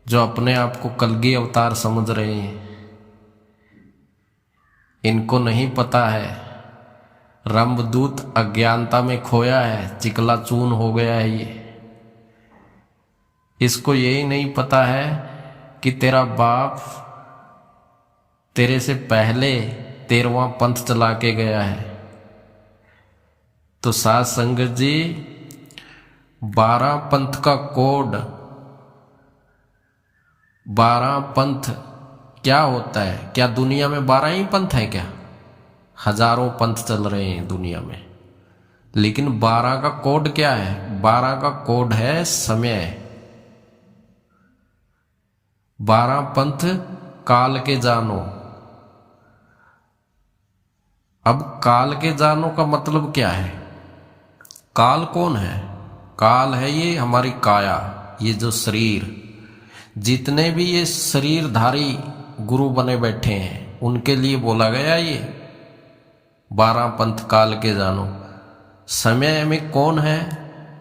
जो अपने आप को कलगी अवतार समझ रहे हैं। इनको नहीं पता है रंभदूत अज्ञानता में खोया है, चिकला चून हो गया है ये। इसको यही नहीं पता है कि तेरा बाप तेरे से पहले 13वां पंथ चला के गया है। तो साध संगत जी, 12 पंथ का कोड, 12 पंथ क्या होता है? क्या दुनिया में 12 ही पंथ है क्या? हजारों पंथ चल रहे हैं दुनिया में, लेकिन 12 का कोड क्या है? 12 का कोड है समय। 12 पंथ काल के जानो। अब काल के जानो का मतलब क्या है? काल कौन है? काल है ये हमारी काया, ये जो शरीर। जितने भी ये शरीरधारी गुरु बने बैठे हैं उनके लिए बोला गया ये 12 पंथ काल के जानो। समय में कौन है?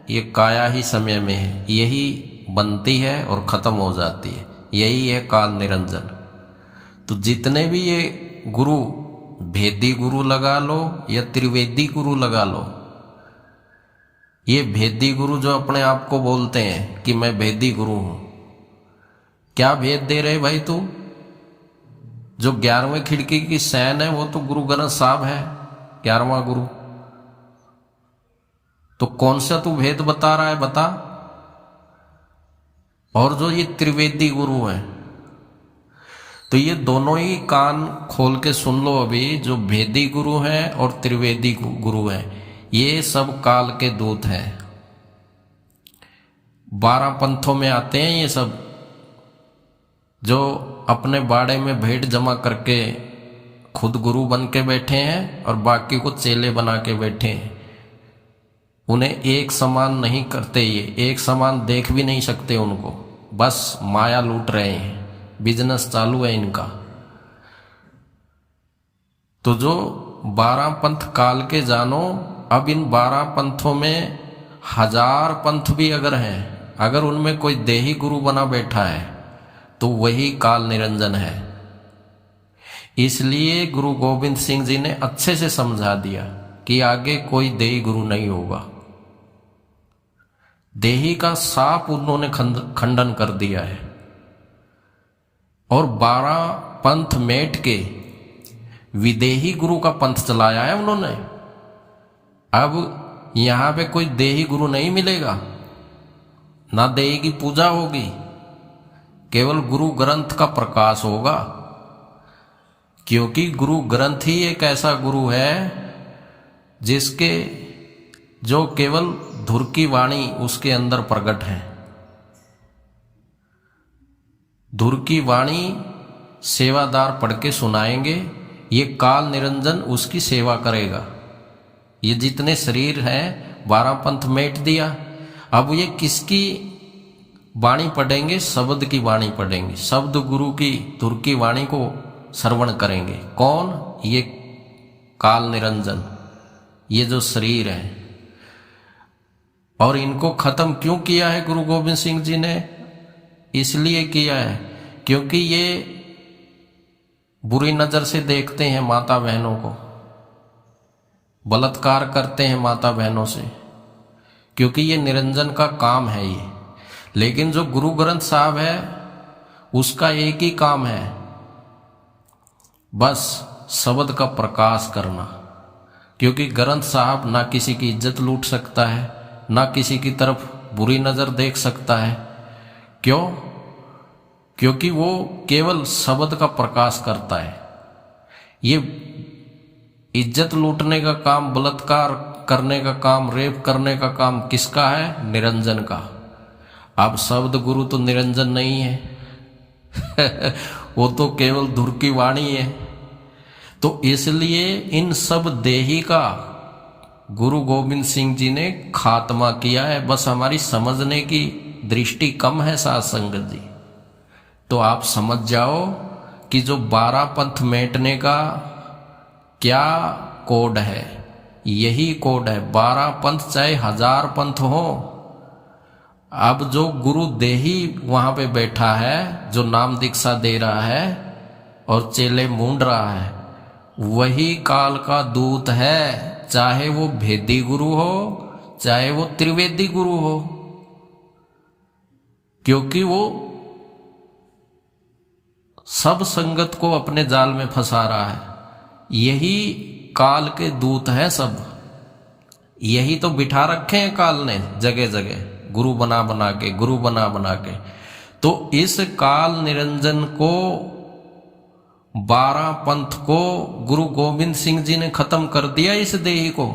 ये काया ही समय में है, यही बनती है और खत्म हो जाती है, यही है काल निरंजन। तो जितने भी ये गुरु, भेदी गुरु लगा लो या त्रिवेदी गुरु लगा लो, ये भेदी गुरु जो अपने आप को बोलते हैं कि मैं भेदी गुरु हूं, क्या भेद दे रहे भाई तू? जो 11वें खिड़की की सैन है वो तो गुरु ग्रंथ साहब है, 11वां गुरु। तो कौन सा तू भेद बता रहा है, बता। और जो ये त्रिवेदी गुरु हैं तो ये दोनों ही कान खोल के सुन लो अभी, जो भेदी गुरु हैं और त्रिवेदी गुरु हैं, ये सब काल के दूत हैं। 12 पंथों में आते हैं ये सब, जो अपने बाड़े में भेंट जमा करके खुद गुरु बन के बैठे हैं और बाकी को चेले बना के बैठे हैं। उन्हें एक समान नहीं करते, ये एक समान देख भी नहीं सकते उनको, बस माया लूट रहे हैं, बिजनेस चालू है इनका। तो जो 12 पंथ काल के जानो, अब इन 12 पंथों में 1000 पंथ भी अगर हैं, अगर उनमें कोई देही गुरु बना बैठा है तो वही काल निरंजन है। इसलिए गुरु गोविंद सिंह जी ने अच्छे से समझा दिया कि आगे कोई देही गुरु नहीं होगा। देही का साफ उन्होंने खंडन कर दिया है और 12 पंथ मेट के विदेही गुरु का पंथ चलाया है उन्होंने। अब यहां पे कोई देही गुरु नहीं मिलेगा, ना देही की पूजा होगी, केवल गुरु ग्रंथ का प्रकाश होगा। क्योंकि गुरु ग्रंथ ही एक ऐसा गुरु है जिसके जो केवल धुर की वाणी उसके अंदर प्रकट है। धुर की वाणी सेवादार पढ़ के सुनाएंगे, ये काल निरंजन उसकी सेवा करेगा। ये जितने शरीर हैं 12 पंथ मेट दिया, अब ये किसकी वाणी पढ़ेंगे? शब्द की वाणी पढ़ेंगे, शब्द गुरु की धुर की वाणी को श्रवण करेंगे। कौन? ये काल निरंजन, ये जो शरीर है। और इनको खत्म क्यों किया है गुरु गोविंद सिंह जी ने? इसलिए किया है क्योंकि ये बुरी नजर से देखते हैं माता बहनों को, बलात्कार करते हैं माता बहनों से, क्योंकि ये निरंजन का काम है ये। लेकिन जो गुरु ग्रंथ साहब है उसका एक ही काम है, बस शब्द का प्रकाश करना। क्योंकि ग्रंथ साहब ना किसी की इज्जत लूट सकता है, ना किसी की तरफ बुरी नजर देख सकता है। क्यों? क्योंकि वो केवल शब्द का प्रकाश करता है। ये इज्जत लूटने का काम, बलात्कार करने का काम, रेप करने का काम किसका है? निरंजन का। अब शब्द गुरु तो निरंजन नहीं है वो तो केवल धुर की वाणी है। तो इसलिए इन सब देही का गुरु गोविंद सिंह जी ने खात्मा किया है। बस हमारी समझने की दृष्टि कम है साध संगत जी। तो आप समझ जाओ कि जो 12 पंथ मेटने का क्या कोड है, यही कोड है। 12 पंथ चाहे 1000 पंथ हो, अब जो गुरु देही वहां पे बैठा है, जो नाम दीक्षा दे रहा है और चेले मूंड रहा है, वही काल का दूत है। चाहे वो भेदी गुरु हो, चाहे वो त्रिवेदी गुरु हो, क्योंकि वो सब संगत को अपने जाल में फंसा रहा है। यही काल के दूत हैं सब, यही तो बिठा रखे हैं काल ने जगह जगह, गुरु बना बना के, गुरु बना बना के। तो इस काल निरंजन को, 12 पंथ को गुरु गोविंद सिंह जी ने खत्म कर दिया। इस देही को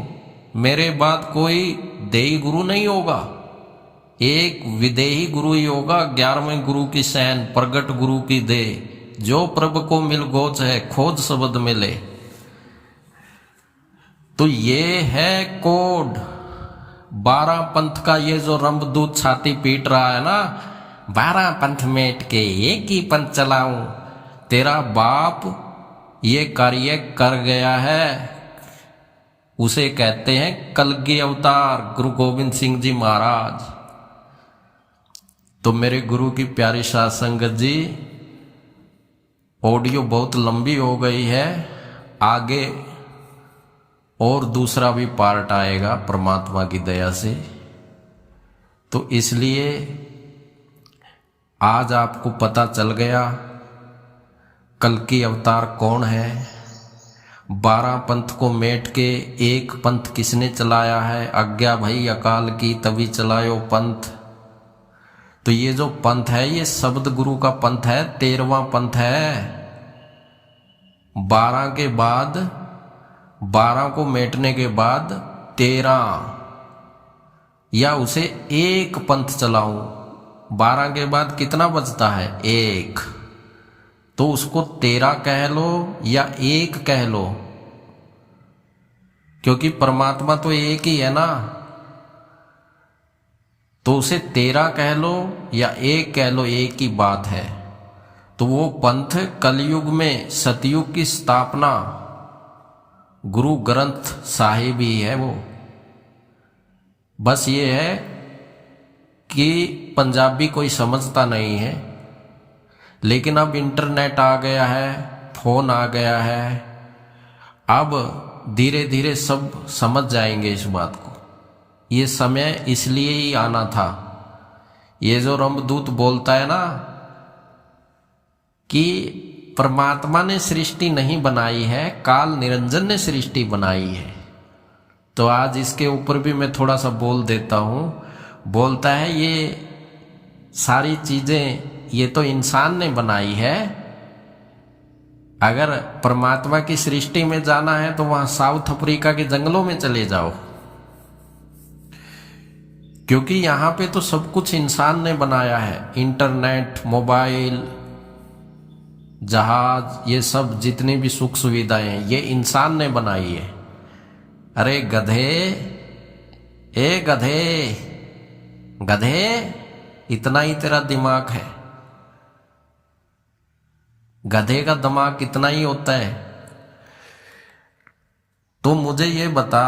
मेरे बाद कोई देही गुरु नहीं होगा, एक विदेही गुरु ही होगा। 11वें गुरु की सैन, प्रगट गुरु की देह, जो प्रभु को मिल गोच है, खोज शब्द मिले। तो ये है कोड 12 पंथ का। ये जो रंभदूत छाती पीट रहा है ना, 12 पंथ मेट के एक ही पंथ चलाऊं, तेरा बाप ये कार्य कर गया है। उसे कहते हैं कलगी अवतार गुरु गोविंद सिंह जी महाराज। तो मेरे गुरु की प्यारी साध संगत जी, ऑडियो बहुत लंबी हो गई है, आगे और दूसरा भी पार्ट आएगा परमात्मा की दया से। तो इसलिए आज आपको पता चल गया कल्कि अवतार कौन है। 12 पंथ को मेट के एक पंथ किसने चलाया है? आज्ञा भई अकाल की तभी चलायो पंथ। तो ये जो पंथ है ये शब्द गुरु का पंथ है, 13वां पंथ है। 12 के बाद 12 को मेटने के बाद 13, या उसे एक पंथ चलाऊं, 12 के बाद कितना बचता है? 1, तो उसको 13 कह लो या 1 कह लो, क्योंकि परमात्मा तो एक ही है ना। तो उसे 13 कह लो या 1 कह लो, एक ही बात है। तो वो पंथ कलयुग में सतयुग की स्थापना गुरु ग्रंथ साहिब ही है वो। बस ये है कि पंजाबी कोई समझता नहीं है, लेकिन अब इंटरनेट आ गया है, फोन आ गया है, अब धीरे धीरे सब समझ जाएंगे इस बात को। ये समय इसलिए ही आना था। ये जो रमदूत बोलता है ना कि परमात्मा ने सृष्टि नहीं बनाई है, काल निरंजन ने सृष्टि बनाई है, तो आज इसके ऊपर भी मैं थोड़ा सा बोल देता हूं। बोलता है ये सारी चीजें ये तो इंसान ने बनाई है, अगर परमात्मा की सृष्टि में जाना है तो वहां साउथ अफ्रीका के जंगलों में चले जाओ, क्योंकि यहां पे तो सब कुछ इंसान ने बनाया है। इंटरनेट, मोबाइल, जहाज, ये सब जितनी भी सुख सुविधाएं हैं ये इंसान ने बनाई है। अरे गधे, ए गधे, गधे, इतना ही तेरा दिमाग है? गधे का दिमाग कितना ही होता है? तो मुझे ये बता,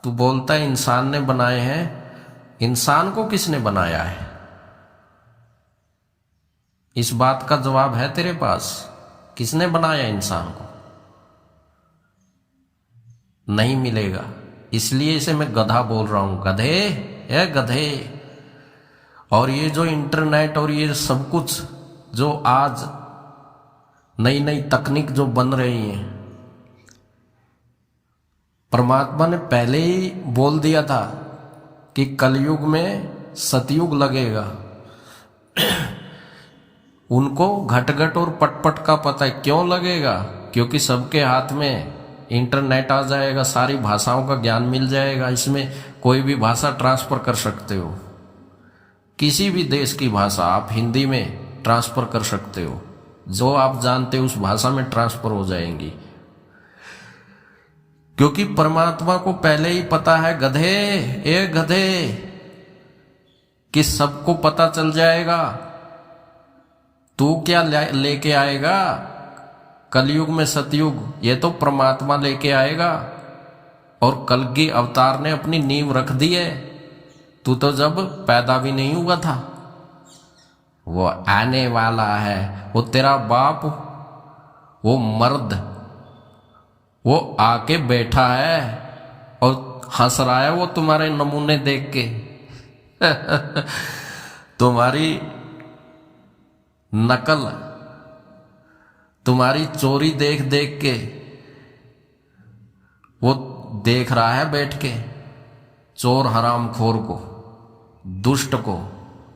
तू बोलता है इंसान ने बनाए हैं, इंसान को किसने बनाया है? इस बात का जवाब है तेरे पास? किसने बनाया इंसान को? नहीं मिलेगा, इसलिए इसे मैं गधा बोल रहा हूं। गधे, ए गधे। और ये जो इंटरनेट और ये सब कुछ जो आज नई नई तकनीक जो बन रही है, परमात्मा ने पहले ही बोल दिया था कि कलयुग में सतयुग लगेगा। उनको घट-घट और पट-पट का पता है। क्यों लगेगा? क्योंकि सबके हाथ में इंटरनेट आ जाएगा, सारी भाषाओं का ज्ञान मिल जाएगा। इसमें कोई भी भाषा ट्रांसफर कर सकते हो, किसी भी देश की भाषा आप हिंदी में ट्रांसफर कर सकते हो, जो आप जानते हो उस भाषा में ट्रांसफर हो जाएंगी, क्योंकि परमात्मा को पहले ही पता है। गधे, ए गधे, कि सबको पता चल जाएगा। तू क्या लेके आएगा कलयुग में सतयुग? ये तो परमात्मा लेके आएगा। और कल्कि अवतार ने अपनी नींव रख दी है। तू तो जब पैदा भी नहीं हुआ था। वो आने वाला है। वो तेरा बाप, वो मर्द, वो आके बैठा है और हंस रहा है वो तुम्हारे नमूने देख के। तुम्हारी नकल, तुम्हारी चोरी देख देख के वो देख रहा है बैठ के। चोर हरामखोर को, दुष्ट को,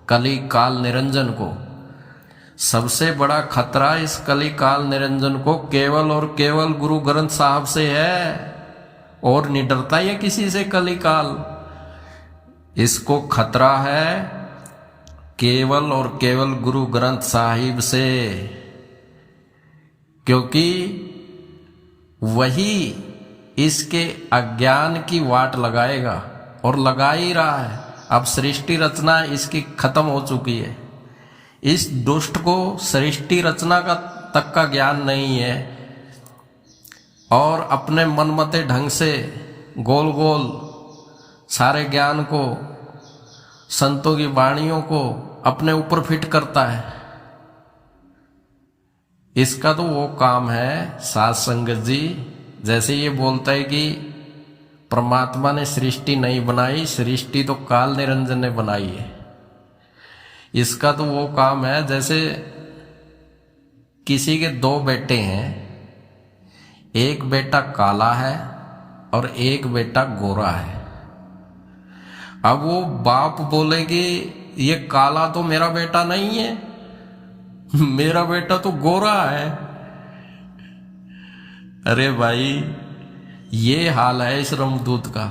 कली काल निरंजन को। सबसे बड़ा खतरा इस कली काल निरंजन को केवल और केवल गुरु ग्रंथ साहब से है, और नहीं डरता ये किसी से कली काल। इसको खतरा है केवल और केवल गुरु ग्रंथ साहिब से, क्योंकि वही इसके अज्ञान की वाट लगाएगा, और लगा ही रहा है। अब सृष्टि रचना इसकी खत्म हो चुकी है। इस दुष्ट को सृष्टि रचना का तक का ज्ञान नहीं है, और अपने मनमते ढंग से गोल गोल सारे ज्ञान को, संतों की वाणियों को अपने ऊपर फिट करता है। इसका तो वो काम है साध संगत जी, जैसे ये बोलता है कि परमात्मा ने सृष्टि नहीं बनाई, सृष्टि तो काल निरंजन ने बनाई है। इसका तो वो काम है जैसे किसी के 2 बेटे हैं, एक बेटा काला है और एक बेटा गोरा है। अब वो बाप बोले कि ये काला तो मेरा बेटा नहीं है, मेरा बेटा तो गोरा है। अरे भाई ये हाल है इस रमदूत का।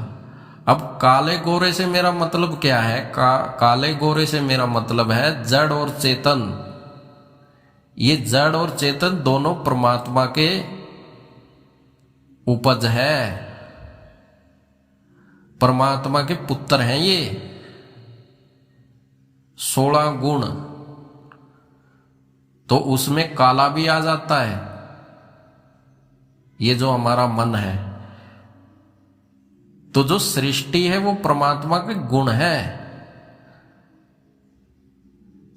अब काले गोरे से मेरा मतलब क्या है? काले गोरे से मेरा मतलब है जड़ और चेतन। ये जड़ और चेतन दोनों परमात्मा के उपज है, परमात्मा के पुत्र हैं ये। 16 गुण तो उसमें काला भी आ जाता है। ये जो हमारा मन है, तो जो सृष्टि है वो परमात्मा के गुण है।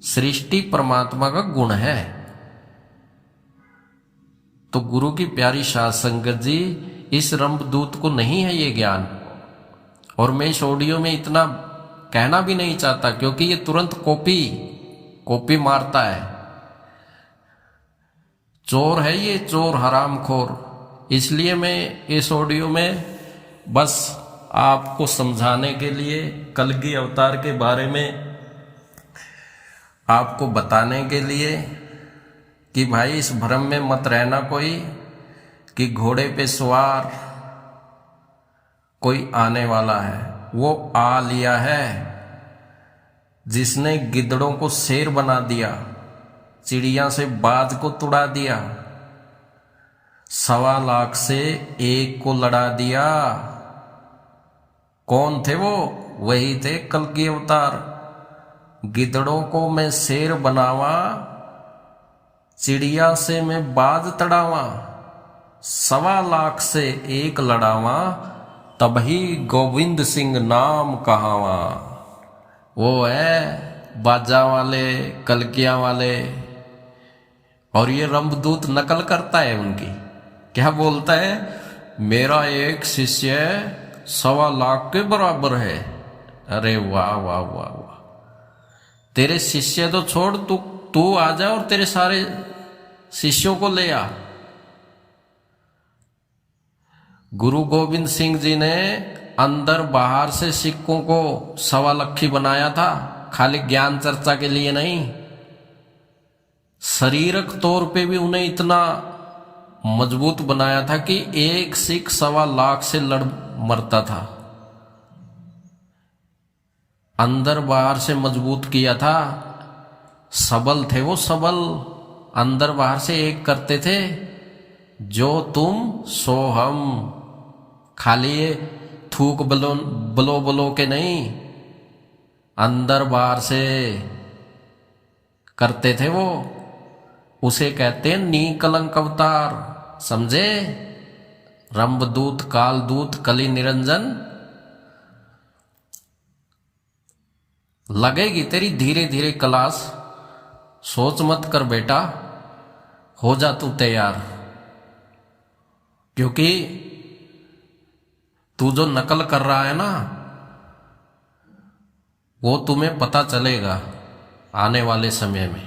सृष्टि परमात्मा का गुण है। तो गुरु की प्यारी साध संगत जी, इस रंभदूत को नहीं है ये ज्ञान। और मैं इस ऑडियो में इतना कहना भी नहीं चाहता, क्योंकि ये तुरंत कॉपी मारता है। चोर है ये, चोर हरामखोर। इसलिए मैं इस ऑडियो में बस आपको समझाने के लिए, कलगी अवतार के बारे में आपको बताने के लिए कि भाई इस भ्रम में मत रहना कोई, कि घोड़े पे सवार कोई आने वाला है। वो आ लिया है जिसने गिद्धड़ों को शेर बना दिया, चिड़िया से बाज को तुड़ा दिया, 1.25 लाख से एक को लड़ा दिया। कौन थे वो? वही थे कलगी अवतार। गिद्धड़ों को मैं शेर बनावा, चिड़िया से मैं बाज तड़ावा, 1.25 लाख से एक लड़ावा, तभी गोविंद सिंह नाम कहावा। वो है बाजा वाले, कलकिया वाले। और ये रंभदूत नकल करता है उनकी। क्या बोलता है? मेरा एक शिष्य 1.25 लाख के बराबर है। अरे वाह वाह वाह वाह! तेरे शिष्य तो छोड़, तू आ जा और तेरे सारे शिष्यों को ले आ। गुरु गोविंद सिंह जी ने अंदर बाहर से सिक्कों को 1.25 लाख बनाया था, खाली ज्ञान चर्चा के लिए नहीं। शारीरिक तौर पे भी उन्हें इतना मजबूत बनाया था कि एक सिख 1.25 लाख से लड़ मरता था। अंदर बाहर से मजबूत किया था। सबल थे वो, सबल। अंदर बाहर से एक करते थे। जो तुम सो हम, खाली ये थूक बलो के नहीं, अंदर बाहर से करते थे वो। उसे कहते हैं नीकलंक अवतार। समझे? रंभदूत, कालदूत, कली निरंजन। लगेगी तेरी धीरे धीरे क्लास। सोच मत कर बेटा, हो जा तू तैयार। क्योंकि तू जो नकल कर रहा है ना, वो तुम्हें पता चलेगा आने वाले समय में।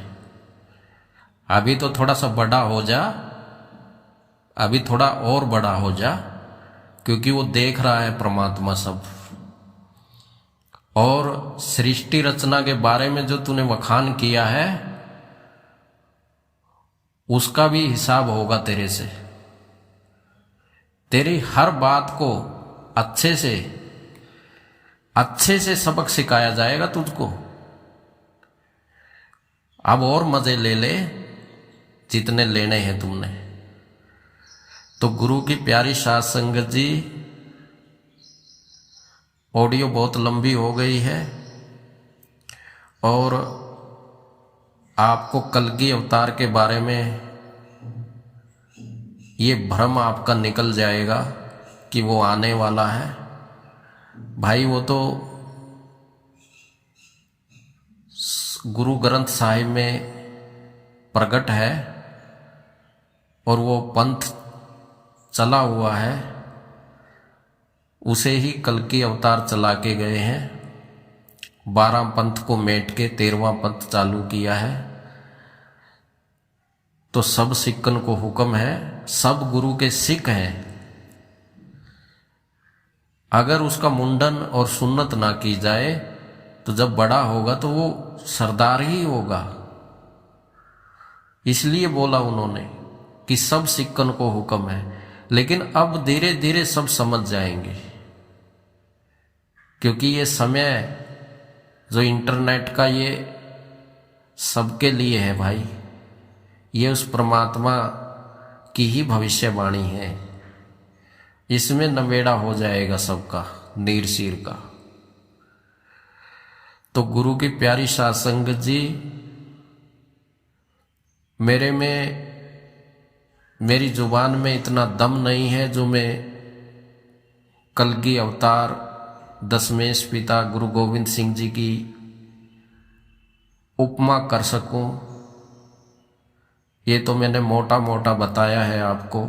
अभी तो थोड़ा सा बड़ा हो जा, अभी थोड़ा और बड़ा हो जा, क्योंकि वो देख रहा है परमात्मा सब। और सृष्टि रचना के बारे में जो तूने वखान किया है, उसका भी हिसाब होगा तेरे से। तेरी हर बात को अच्छे से सबक सिखाया जाएगा तुझको। अब और मजे ले ले जितने लेने हैं तुमने। तो गुरु की प्यारी साध संगत जी, ऑडियो बहुत लंबी हो गई है और आपको कलगी अवतार के बारे में ये भ्रम आपका निकल जाएगा कि वो आने वाला है। भाई वो तो गुरु ग्रंथ साहिब में प्रकट है और वो पंथ चला हुआ है, उसे ही कलकी अवतार चला के गए हैं। 12 पंथ को मेट के 13वां पंथ चालू किया है। तो सब सिक्कन को हुक्म है, सब गुरु के सिख हैं। अगर उसका मुंडन और सुन्नत ना की जाए तो जब बड़ा होगा तो वो सरदार ही होगा। इसलिए बोला उन्होंने कि सब सिक्कन को हुक्म है। लेकिन अब धीरे धीरे सब समझ जाएंगे, क्योंकि ये समय जो इंटरनेट का ये सबके लिए है भाई, ये उस परमात्मा की ही भविष्यवाणी है। इसमें नवेड़ा हो जाएगा सबका, नीर सिर का। तो गुरु की प्यारी साध संगत जी, मेरी जुबान में इतना दम नहीं है जो मैं कलगी अवतार दशमेश पिता गुरु गोविंद सिंह जी की उपमा कर सकूं। ये तो मैंने मोटा मोटा बताया है आपको।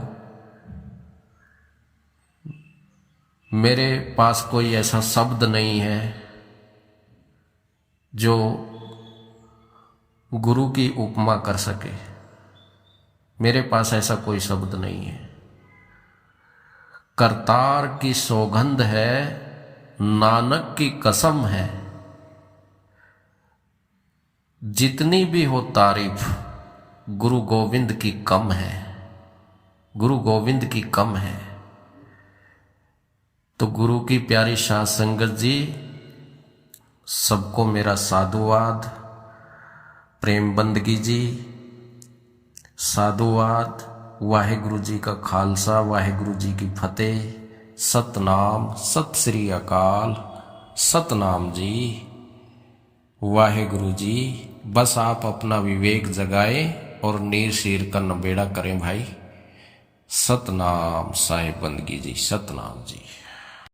मेरे पास कोई ऐसा शब्द नहीं है जो गुरु की उपमा कर सके। मेरे पास ऐसा कोई शब्द नहीं है। करतार की सौगंध है, नानक की कसम है, जितनी भी हो तारीफ गुरु गोविंद की कम है, गुरु गोविंद की कम है। तो गुरु की प्यारी साध संगत जी, सबको मेरा साधुवाद, प्रेम बंदगी जी, साधुवाद। वाहिगुरु जी का खालसा, वाहिगुरु जी की फतेह। सतनाम, सत श्री अकाल, सतनाम जी, वाहिगुरु जी। बस आप अपना विवेक जगाए और नीर शीर का नबेड़ा करें भाई। सतनाम साहिब बंदगी जी, सतनाम जी।